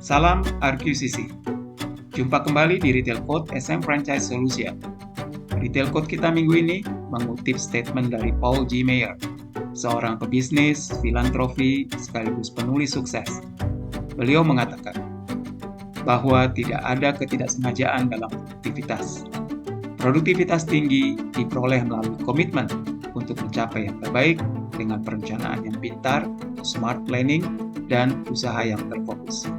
Salam RQCC. Jumpa kembali di Retail Code SM Franchise Solution. Retail Code kita minggu ini mengutip statement dari Paul G. Meyer, seorang pebisnis, filantropi, sekaligus penulis sukses. Beliau mengatakan bahwa tidak ada ketidaksengajaan dalam produktivitas. Produktivitas tinggi diperoleh melalui komitmen untuk mencapai yang terbaik dengan perencanaan yang pintar, smart planning, dan usaha yang terfokus.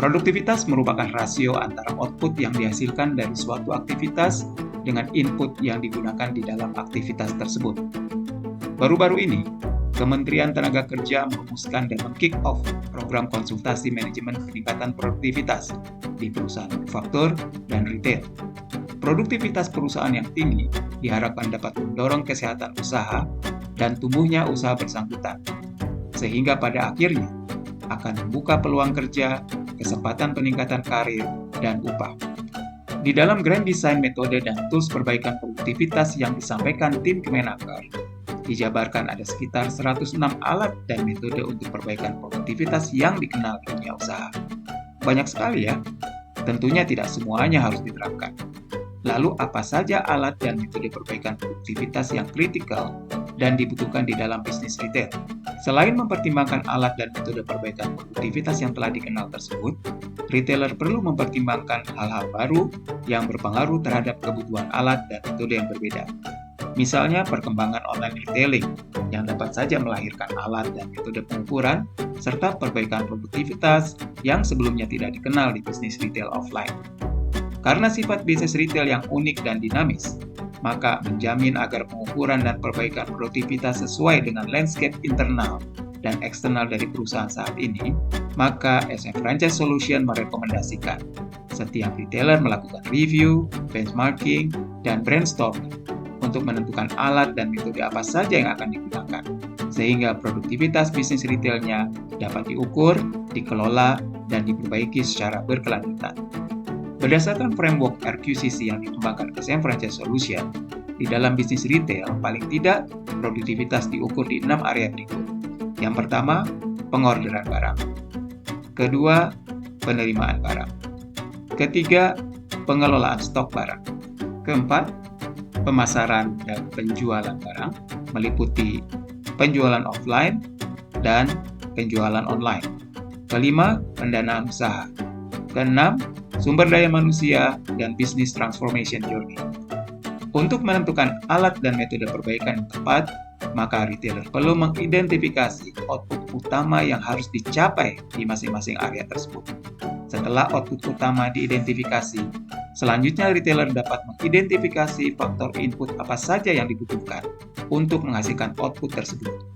Produktivitas merupakan rasio antara output yang dihasilkan dari suatu aktivitas dengan input yang digunakan di dalam aktivitas tersebut. Baru-baru ini, Kementerian Tenaga Kerja merumuskan dan men-kick-off program konsultasi manajemen peningkatan produktivitas di perusahaan manufaktur dan retail. Produktivitas perusahaan yang tinggi diharapkan dapat mendorong kesehatan usaha dan tumbuhnya usaha bersangkutan, sehingga pada akhirnya akan membuka peluang kerja, kesempatan peningkatan karir, dan upah. Di dalam Grand Design Metode dan Tools Perbaikan Produktivitas yang disampaikan tim Kemenaker, dijabarkan ada sekitar 106 alat dan metode untuk perbaikan produktivitas yang dikenal di dunia usaha. Banyak sekali ya, tentunya tidak semuanya harus diterapkan. Lalu apa saja alat dan metode perbaikan produktivitas yang kritikal dan dibutuhkan di dalam bisnis retail? Selain mempertimbangkan alat dan metode perbaikan produktivitas yang telah dikenal tersebut, retailer perlu mempertimbangkan hal-hal baru yang berpengaruh terhadap kebutuhan alat dan metode yang berbeda. Misalnya perkembangan online retailing yang dapat saja melahirkan alat dan metode pengukuran serta perbaikan produktivitas yang sebelumnya tidak dikenal di bisnis retail offline. Karena sifat bisnis retail yang unik dan dinamis, maka menjamin agar pengukuran dan perbaikan produktivitas sesuai dengan landscape internal dan eksternal dari perusahaan saat ini, maka SM Franchise Solution merekomendasikan setiap retailer melakukan review, benchmarking, dan brainstorming untuk menentukan alat dan metode apa saja yang akan digunakan, sehingga produktivitas bisnis retailnya dapat diukur, dikelola, dan diperbaiki secara berkelanjutan. Berdasarkan framework RQCC yang dikembangkan SM Franchise Solution, di dalam bisnis retail paling tidak produktivitas diukur di 6 area berikut. Yang pertama, pengorderan barang. Kedua, penerimaan barang. Ketiga, pengelolaan stok barang. Keempat, pemasaran dan penjualan barang, meliputi penjualan offline dan penjualan online. Kelima, pendanaan usaha. Keenam, sumber daya manusia dan business transformation journey. Untuk menentukan alat dan metode perbaikan yang tepat, maka retailer perlu mengidentifikasi output utama yang harus dicapai di masing-masing area tersebut. Setelah output utama diidentifikasi, selanjutnya retailer dapat mengidentifikasi faktor input apa saja yang dibutuhkan untuk menghasilkan output tersebut,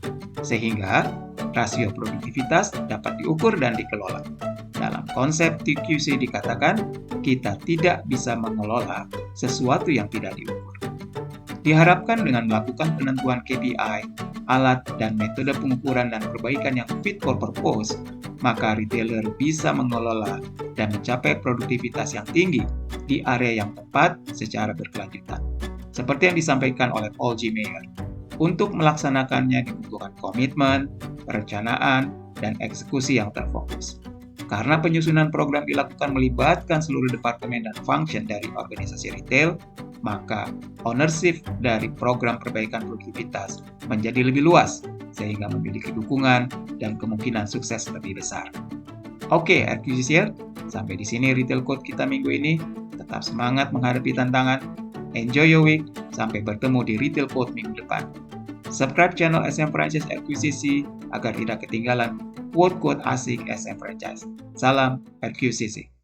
sehingga rasio produktivitas dapat diukur dan dikelola. Dalam konsep TQC dikatakan, kita tidak bisa mengelola sesuatu yang tidak diukur. Diharapkan dengan melakukan penentuan KPI, alat dan metode pengukuran dan perbaikan yang fit for purpose, maka retailer bisa mengelola dan mencapai produktivitas yang tinggi di area yang tepat secara berkelanjutan. Seperti yang disampaikan oleh Paul G. Meyer, untuk melaksanakannya dibutuhkan komitmen, perencanaan, dan eksekusi yang terfokus. Karena penyusunan program dilakukan melibatkan seluruh departemen dan function dari organisasi retail, maka ownership dari program perbaikan produktivitas menjadi lebih luas, sehingga memiliki dukungan dan kemungkinan sukses lebih besar. Oke, RQCC, sampai di sini Retail Code kita minggu ini. Tetap semangat menghadapi tantangan. Enjoy your week. Sampai bertemu di Retail Code minggu depan. Subscribe channel SM Franchise RQCC agar tidak ketinggalan quote-quote asik SM Franchise. Salam RQCC.